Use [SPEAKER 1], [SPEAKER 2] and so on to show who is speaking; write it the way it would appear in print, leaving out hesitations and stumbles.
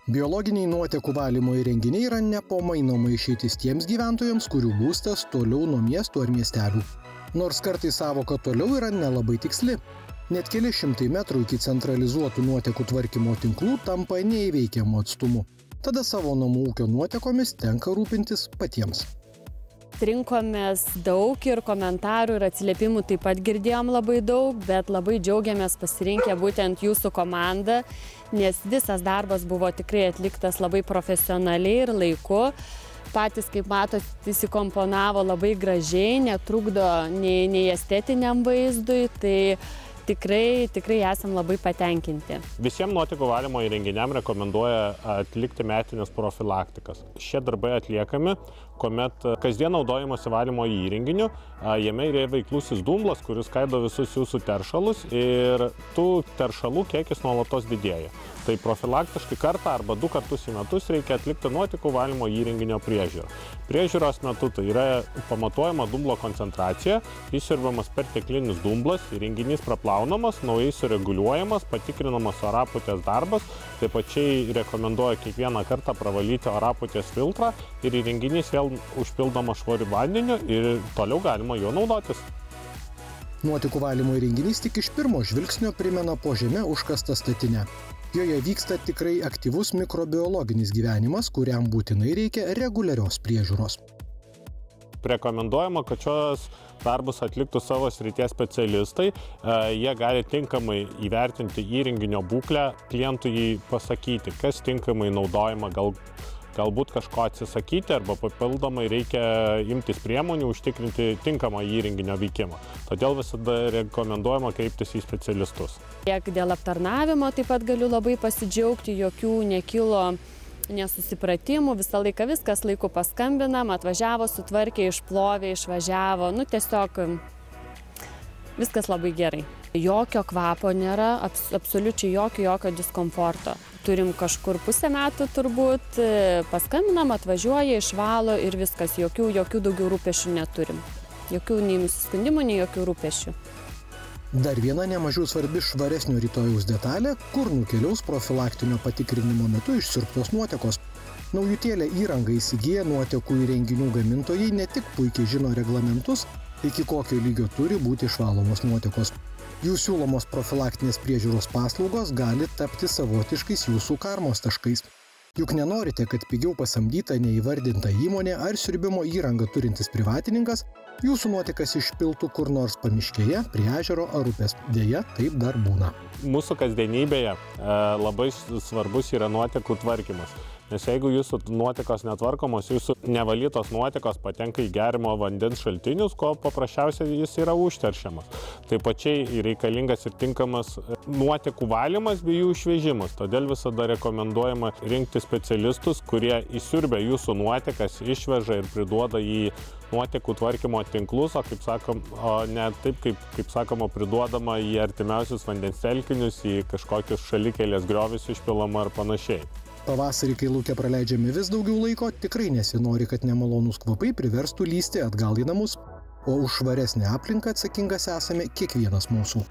[SPEAKER 1] Biologiniai nuotekų valymo įrenginiai yra nepamainoma išeitis tiems gyventojams, kurių būstas toliau nuo miestų ar miestelių. Nors kartais sąvoka toliau yra nelabai tiksli. Net keli šimtai metrų iki centralizuotų nuotekų tvarkymo tinklų tampa neįveikiamu atstumu. Tada savo namų ūkio nuotekomis tenka rūpintis patiems.
[SPEAKER 2] Rinkomės daug ir komentarų ir atsiliepimų taip pat girdėjom labai daug, bet labai džiaugiamės pasirinkę būtent jūsų komandą, nes visas darbas buvo tikrai atliktas labai profesionaliai ir laiku. Patys, kaip matot, įsikomponavo labai gražiai, netrukdo nei estetiniam vaizdui, tai tikrai esam labai patenkinti.
[SPEAKER 3] Visiems nuotekų valymo įrenginiam rekomenduoja atlikti metines profilaktikas. Šie darbai atliekami, kuomet kasdien naudojimosi valymo įrenginiu, jame yra veiklusis dumblas, kuris skaido visus jūsų teršalus ir tų teršalų kiekis nuolatos didėja. Tai profilaktiškai kartą arba 2 kartus į metus reikia atlikti nuotekų valymo įrenginio priežiūrą. Priežiūros metu tai yra pamatuojama dumblo koncentracija, įsiurbiamas perteklinis dumblas, įrenginys praplaunamas, naujai sureguliuojamas, patikrinamas orapūtės darbas, taip pačiai rekomenduoja kiekvieną kartą pravalyti orapūtės filtrą ir įrenginys vėl užpildomas švariu vandeniu ir toliau galima juo naudotis.
[SPEAKER 1] Nuotekų valymo įrenginys tik iš pirmo žvilgsnio primena po žeme užkastą statinę. Joje vyksta tikrai aktyvus mikrobiologinis gyvenimas, kuriam būtinai reikia reguliarios priežiūros.
[SPEAKER 3] Rekomenduojama, kad šios darbus atliktų savo srities specialistai. Jie gali tinkamai įvertinti įrenginio būklę, klientui pasakyti, kas tinkamai naudojama, galbūt kažko atsisakyti arba papildomai reikia imtis priemonių užtikrinti tinkamą įrenginio veikimą. Todėl visada rekomenduojama kreiptis į specialistus.
[SPEAKER 2] Tiek dėl aptarnavimo taip pat galiu labai pasidžiaugti, jokių nekilo nesusipratimų, visą laiką viskas laiku paskambinam, atvažiavo, sutvarkė, išplovė, išvažiavo, tiesiog viskas labai gerai. Jokio kvapo nėra, absoliučiai jokio diskomforto. Turim kažkur pusę metų turbūt, paskambinam, atvažiuoja, išvalo ir viskas, jokių daugiau rūpesčių neturim. Jokių nei nusiskundimų, nei jokių rūpesčių.
[SPEAKER 1] Dar viena nemažiau svarbi švaresnio rytojaus detalė, kur nukeliaus profilaktinio patikrinimo metu išsiurbtos nuotekos. Naujutėlę įrangą įsigiję nuotekų įrenginių gamintojai ne tik puikiai žino reglamentus, iki kokio lygio turi būti išvalomos nuotekos. Jų siūlomos profilaktinės priežiūros paslaugos gali tapti savotiškais jūsų karmos taškais. Juk nenorite, kad pigiau pasamdyta neįvardinta įmonė ar siurbimo įrangą turintis privatininkas jūsų nuotekas išpiltų kur nors pamiškėje, prie ežero ar upės. Deja, taip dar būna.
[SPEAKER 3] Mūsų kasdienybėje labai svarbus yra nuotekų tvarkymas. Nes jeigu jūsų nuotekos netvarkomos, jūsų nevalytos nuotekos patenka į geriamo vandens šaltinius, ko paprasčiausiai jis yra užteršiamas. Taip pačiai reikalingas ir tinkamas nuotekų valymas bei jų išvežimas. Todėl visada rekomenduojama rinkti specialistus, kurie įsiurbia jūsų nuotekas, išveža ir priduoda į nuotekų tvarkymo tinklus, o ne taip, kaip sakoma, priduodama į artimiausius vandens telkinius, į kažkokius šalikelės griovius išpilama ar panašiai.
[SPEAKER 1] Pavasarį, kai lauke praleidžiame vis daugiau laiko, tikrai nesinori, kad nemalonūs kvapai priverstų lysti atgal į namus, o už švaresnę aplinką atsakingas esame kiekvienas mūsų.